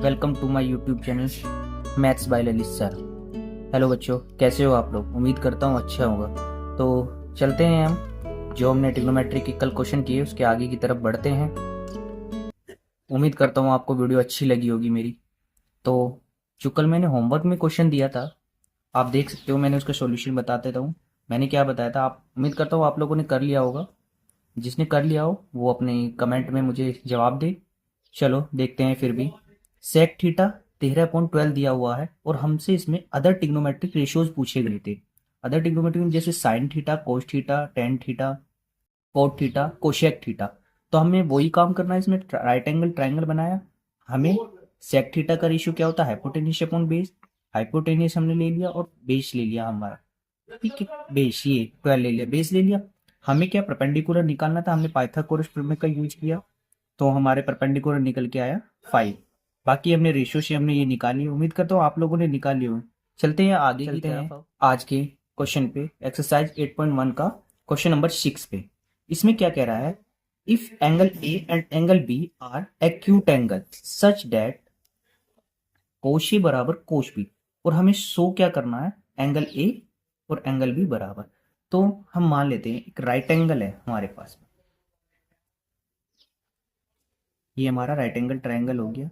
Welcome to my YouTube channel maths by Lalit sir. Hello बच्चों, कैसे हो आप लोग? उम्मीद करता हूँ अच्छा होगा। तो चलते हैं, हम जो हमने ट्रिग्नोमेट्री के कल क्वेश्चन किए उसके आगे की तरफ बढ़ते हैं। उम्मीद करता हूँ आपको वीडियो अच्छी लगी होगी मेरी। तो जो कल मैंने होमवर्क में क्वेश्चन दिया था, आप देख सकते हो, मैंने उसका सॉल्यूशन बता देता हूँ। मैंने क्या बताया था, आप उम्मीद करता हूँ आप लोगों ने कर लिया होगा। जिसने कर लिया हो वो अपने कमेंट में मुझे जवाब दे। चलो देखते हैं फिर भी। सेक थीटा 13/12 दिया हुआ है और हमसे इसमें अदर टिग्नोमेट्रिक रेशियोज पूछे गए थे। अदर टिग्नोमेट्रिक जैसे sine theta, cos theta, tan theta, cot theta, cosec theta. तो हमें वही काम करना है, इसमें राइट एंगल ट्राइंगल बनाया। हमें सेक थीटा का रेशियो क्या होता है, हाइपोटेन्यूस अपॉन बेस। हाइपोटेन्यूस हमने ले लिया और बेस ले लिया हमारा, ठीक है। बेस ये 12 ले लिया, बेस ले लिया। हमें क्या परपेंडिकुलर निकालना था, हमने पाइथागोरस प्रमेय का यूज किया, तो हमारे परपेंडिकुलर निकल के आया 5। बाकी हमने रेशियो से हमने ये निकाली। उम्मीद करता हूँ आप लोगों ने निकाली हो। चलते हैं आगे की तरफ, आज के क्वेश्चन पे, एक्सरसाइज 8.1 का क्वेश्चन नंबर 6 पे। इसमें क्या कह रहा है, if angle A and angle B are acute angle such that cos A बराबर कोश बी, और हमें शो क्या करना है, एंगल ए और एंगल बी बराबर। तो हम मान लेते हैं एक राइट एंगल है हमारे पास में, ये हमारा राइट एंगल ट्रायंगल हो गया,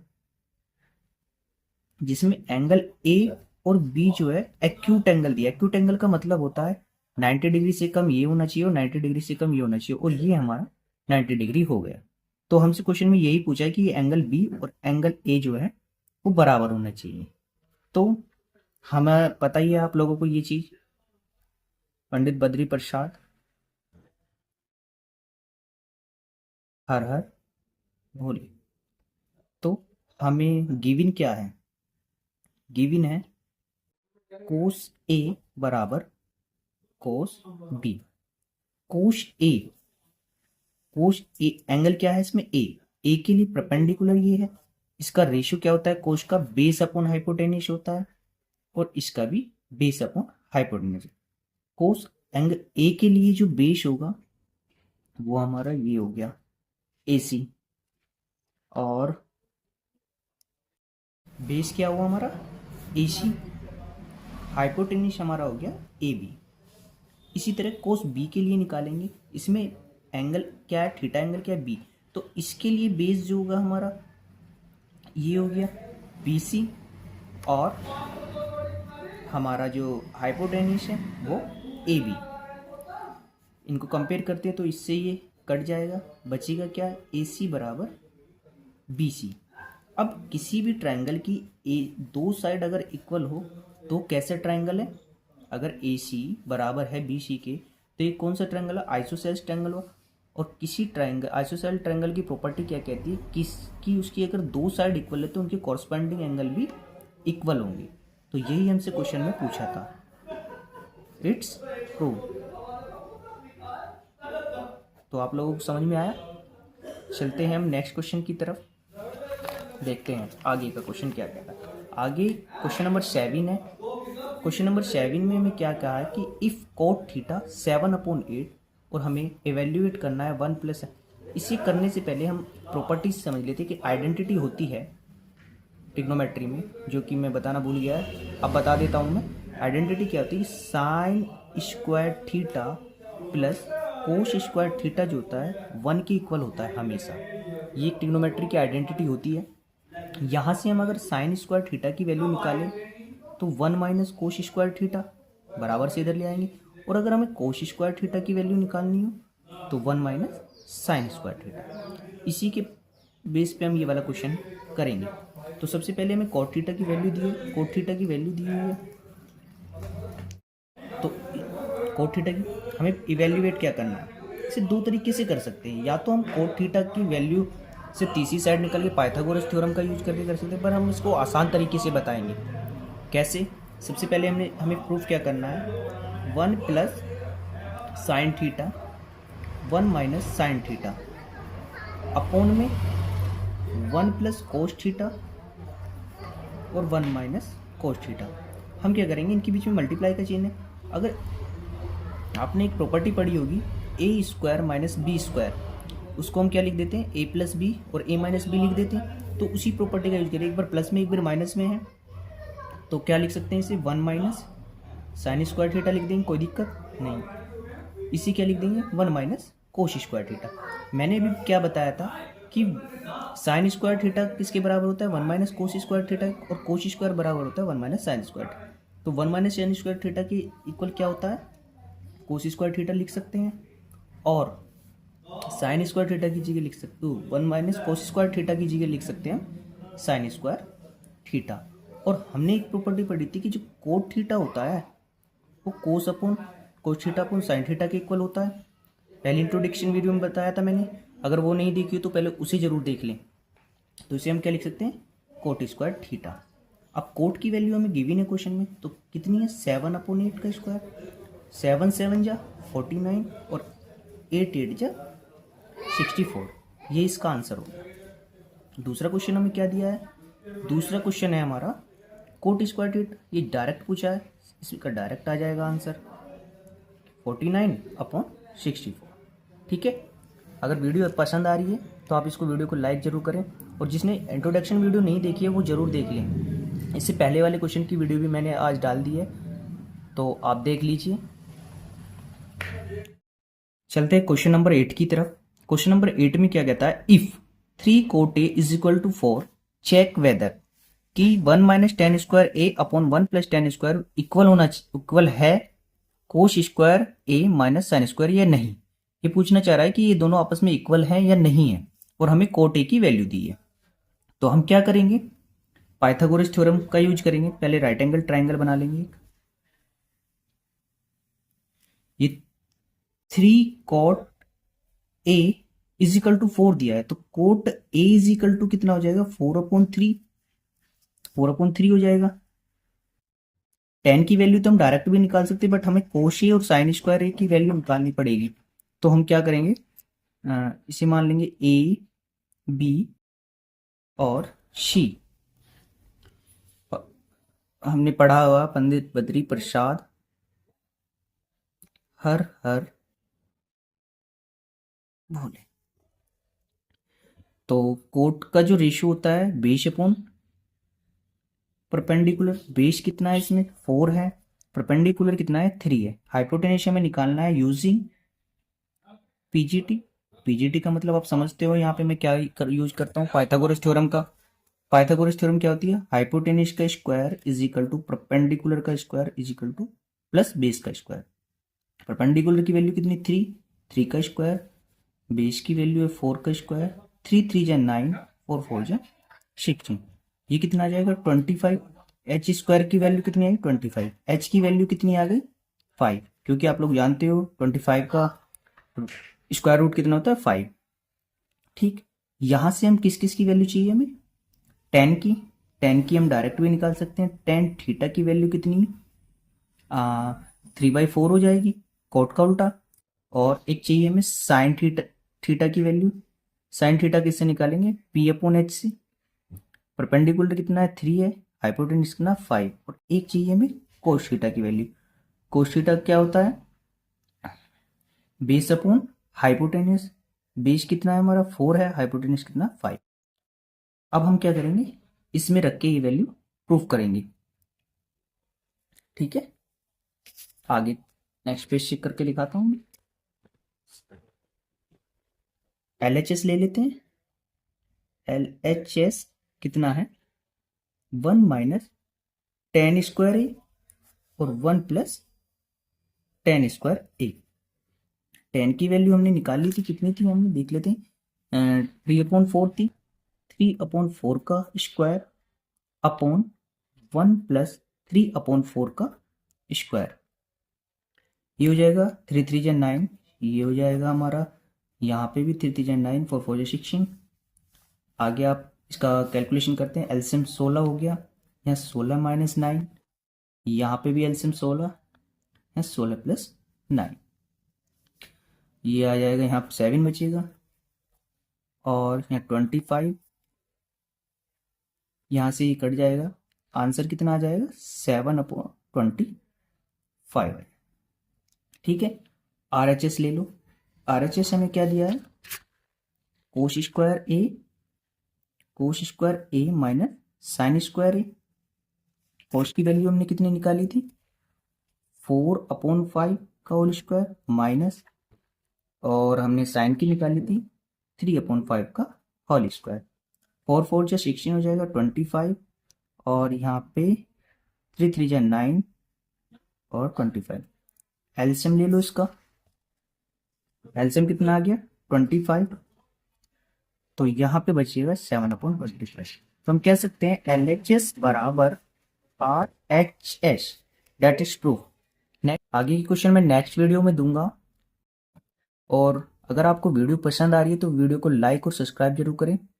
जिसमें एंगल ए और बी जो है एक्यूट एंगल दिया। एक्यूट एंगल का मतलब होता है 90 डिग्री से कम ये होना चाहिए और 90 डिग्री से कम ये होना चाहिए, और ये हमारा 90 डिग्री हो गया। तो हमसे क्वेश्चन में यही पूछा है कि एंगल बी और एंगल ए जो है वो बराबर होना चाहिए। तो हमें पता ही है आप लोगों को ये चीज, पंडित बद्री प्रसाद, हर हर भोले। तो हमें गिवन क्या है, गिवन है कोस ए बराबर कोस B. Cos A, cos A angle क्या है इसमें, ए के लिए परपेंडिकुलर ये है। इसका रेशियो क्या होता है, कोस का बेस अपॉन हाइपोटेन्यूस होता है, और इसका भी base upon hypotenuse. Cos angle A के लिए जो बेस होगा वो हमारा ये हो गया AC, और बेस क्या हुआ हमारा AC, हाइपोटेन्यूस हमारा हो गया AB। इसी तरह कोस बी के लिए निकालेंगे, इसमें एंगल क्या है, थीटा एंगल क्या है बी, तो इसके लिए बेस जो होगा हमारा ये हो गया BC, और हमारा जो हाइपोटेन्यूस है वो AB। इनको कंपेयर करते हैं तो इससे ये कट जाएगा, बचेगा क्या, AC बराबर BC। अब किसी भी ट्रायंगल की दो साइड अगर इक्वल हो तो कैसे ट्रायंगल है, अगर AC बराबर है BC के तो ये कौन सा ट्रायंगल है, आइसोसेलेस ट्रायंगल हो। और किसी ट्रायंगल, आइसोसेलेस ट्रायंगल की प्रॉपर्टी क्या कहती है, किसकी उसकी अगर दो साइड इक्वल है तो उनके कॉरस्पॉन्डिंग एंगल भी इक्वल होंगे। तो यही हमसे क्वेश्चन में पूछा था, इट्स प्रूव। तो आप लोगों को समझ में आया। चलते हैं हम नेक्स्ट क्वेश्चन की तरफ, देखते हैं आगे का क्वेश्चन क्या कहता है। आगे क्वेश्चन नंबर 7 है। क्वेश्चन नंबर 7 में हमें क्या कहा है कि इफ कोट थीटा 7/8, और हमें एवेल्यूएट करना है 1+। इसे करने से पहले हम प्रॉपर्टीज समझ लेते हैं कि आइडेंटिटी होती है ट्रिग्नोमेट्री में, जो कि मैं बताना भूल गया है, अब बता देता हूँ मैं। आइडेंटिटी क्या होती है, sine square theta plus cos square theta जो होता है 1 के इक्वल होता है हमेशा। ये एक ट्रिग्नोमेट्री की आइडेंटिटी होती है। यहाँ से हम अगर साइन स्क्वायर थीटा की वैल्यू निकालें तो 1 माइनस कोस स्क्वायर थीटा बराबर से इधर ले आएंगे, और अगर हमें कोस स्क्वायर थीटा की वैल्यू निकालनी हो तो 1 माइनस साइन स्क्वायर थीटा। इसी के बेस पे हम ये वाला क्वेश्चन करेंगे। तो सबसे पहले हमें कोट थीटा की वैल्यू दी है, कोट थीटा की वैल्यू दी हुई है, तो कोट थीटा की हमें इवेल्युएट क्या करना है, इसे दो तरीके से कर सकते हैं। या तो हम कोट थीटा की वैल्यू से तीसरी साइड निकल के पाइथागोरस थ्योरम का यूज करके कर सकते हैं, पर हम इसको आसान तरीके से बताएंगे। कैसे, सबसे पहले हमें प्रूफ क्या करना है, 1 plus sine theta 1 minus sine theta upon में 1 प्लस कोस थीटा और 1 माइनस कोस थीटा। हम क्या करेंगे, इनके बीच में मल्टीप्लाई का चिन्ह है। अगर आपने एक प्रॉपर्टी पढ़ी होगी A² माइनस B², उसको हम क्या लिख देते हैं, A प्लस बी और A माइनस बी लिख देते हैं। तो उसी प्रॉपर्टी का यूज करें, एक बार प्लस में एक बार माइनस में है तो क्या लिख सकते हैं इसे, 1 माइनस साइन स्क्वायर थीटा लिख देंगे, कोई दिक्कत नहीं। इसी क्या लिख देंगे, 1 माइनस कोस स्क्वायर थीटा। मैंने अभी क्या बताया था कि साइन स्क्वायर थीटा किसके बराबर होता है, 1 माइनस कोस स्क्वायर थीटा, और कोस स्क्वायर बराबर होता है 1 माइनस साइन स्क्वायर थीटा। तो 1 माइनस साइन स्क्वायर थीटा की इक्वल क्या होता है, कोस स्क्वायर थीटा लिख सकते हैं, और साइन स्क्वायर थीटा की जगह लिख सकते हो 1 माइनस कोस स्क्वायर थीटा की जगह लिख सकते हैं साइन स्क्वायर थीटा। और हमने एक प्रॉपर्टी पढ़ी थी कि जो कोट थीटा होता है वो कोस upon cos theta upon sine theta के इक्वल होता है। पहले इंट्रोडक्शन वीडियो में बताया था मैंने, अगर वो नहीं देखी हो तो पहले उसे जरूर देख लें। तो इसे हम क्या लिख सकते हैं, कोट स्क्वायर थीटा। अब कोट की वैल्यू हमें गिवन है क्वेश्चन में, तो कितनी है, 7/8 का स्क्वायर, 7 7 जा 49 और 8 8 जा 64, ये इसका आंसर होगा। दूसरा क्वेश्चन हमें क्या दिया है, दूसरा क्वेश्चन है हमारा कोट स्क्वायर थीटा, ये डायरेक्ट पूछा है, इसका डायरेक्ट आ जाएगा आंसर 49/64। ठीक है, अगर वीडियो पसंद आ रही है तो आप इसको वीडियो को लाइक जरूर करें, और जिसने इंट्रोडक्शन वीडियो नहीं देखी है वो ज़रूर देख लें। इससे पहले वाले क्वेश्चन की वीडियो भी मैंने आज डाल दी है, तो आप देख लीजिए। चलते हैं क्वेश्चन नंबर 8 की तरफ। क्वेश्चन नंबर 8 में क्या कहता है, if 3 cot a is equal to 4 check whether कि 1 minus ten square A upon 1 plus ten square equal है cos square A minus sine square या नहीं। ये पूछना चाह रहा है कि ये दोनों आपस में इक्वल है या नहीं है, और हमें कोट ए की वैल्यू दी है। तो हम क्या करेंगे, पाइथागोरस थ्योरम का यूज करेंगे। पहले राइट एंगल ट्राइंगल बना लेंगे। ये 3 cot a is equal to 4 दिया है, तो cot a is equal to कितना हो जाएगा, 4/3, 4/3 हो जाएगा। टेन की वैल्यू तो हम डायरेक्ट भी निकाल सकते हैं, बट हमें कोस ए और साइन स्क्वायर ए की वैल्यू निकालनी पड़ेगी। तो हम क्या करेंगे, इसे मान लेंगे ए बी और सी। हमने पढ़ा हुआ पंडित बद्री प्रसाद हर हर भोले। तो कोट का जो रेशियो होता है बेस अपॉन परपेंडिकुलर, बेस कितना है इसमें 4 है, परपेंडिकुलर कितना है 3 है। हाइपोटेन्यूज हमें निकालना है यूजिंग पीजीटी। पीजीटी का मतलब आप समझते हो, यहाँ पे मैं क्या यूज करता हूँ, पाइथागोरस थ्योरम का। पाइथागोरस थ्योरम क्या होती है, हाइपोटेन्यूज का square is equal to perpendicular का square is equal to plus base का स्क्वायर। परपेंडिकुलर की वैल्यू कितनी 3 का स्क्वायर, बेस की वैल्यू है 4 का स्क्वायर, 3 3 जा 9 और 4 जा 16, ये कितना आ जाएगा 25। एच स्क्वायर की वैल्यू कितनी आई 25, एच की वैल्यू कितनी आ गई 5, क्योंकि आप लोग जानते हो 25 का स्क्वायर रूट कितना होता है 5। ठीक, यहां से हम किस किस की वैल्यू चाहिए हमें, टेन की हम डायरेक्ट भी निकाल सकते हैं। टेन थीटा की वैल्यू कितनी 3/4 हो जाएगी, कोट का उल्टा। और एक चाहिए हमें साइन थीटा की वैल्यू, साइन थीटा किससे निकालेंगे, p/h से। परपेंडिकुलर कितना है 3 है, हाइपोटेन्यूज कितना 5, और एक चाहिए हमें कोस थीटा की वैल्यू। कोस थीटा क्या होता है, बेस अपॉन हाइपोटेन्यूज। बेस कितना है हमारा 4 है, हाइपोटेन्यूज कितना 5। अब हम क्या करेंगे, इसमें रख के ये वैल्यू प्रूफ करेंगे। ठीक है, आगे नेक्स्ट पेज चेक करके लिखाता हूं। LHS ले लेते हैं। LHS कितना है 1 माइनस टेन स्क्वायर ए और 1 प्लस टेन स्क्वायर ए। टेन की वैल्यू हमने निकाल ली थी, कितनी थी हमने देख लेते हैं, 3/4 थी। 3/4 का स्क्वायर अपॉन 1 प्लस 3/4 का स्क्वायर, ये हो जाएगा 3 3 जा 9, ये हो जाएगा हमारा, यहाँ पे भी 3 3 जा 9, 4 4 जा 16। आगे आप इसका कैलकुलेशन करते हैं, एलसीएम 16 हो गया, यहाँ 16 माइनस 9, यहाँ पे भी एलसीएम 16, यहाँ 16 प्लस 9, ये आ जाएगा, यहाँ 7 बचेगा, और यहाँ 25, यहाँ से ये कट जाएगा, आंसर कितना आ जाएगा 7/25। ठीक है, RHS ले लो। RHS हमें क्या दिया है, cos square A cos square A minus sine square ए। कोस की वैल्यू हमने कितनी निकाली थी, 4/5 का होल स्क्वायर माइनस, और हमने साइन की निकाली थी 3/5 का होल स्क्वायर। 4 4 जा 16 हो जाएगा 25, और यहाँ पे 3 3 जा 9 और 25। एलसीएम ले लो इसका, एलसीएम कितना आ गया 25, तो यहाँ पे बचेगा 7/25। तो हम कह सकते हैं LHS बराबर RHS, दैट इज ट्रू। आगे की क्वेश्चन मैं नेक्स्ट वीडियो में दूंगा, और अगर आपको वीडियो पसंद आ रही है तो वीडियो को लाइक और सब्सक्राइब जरूर करें।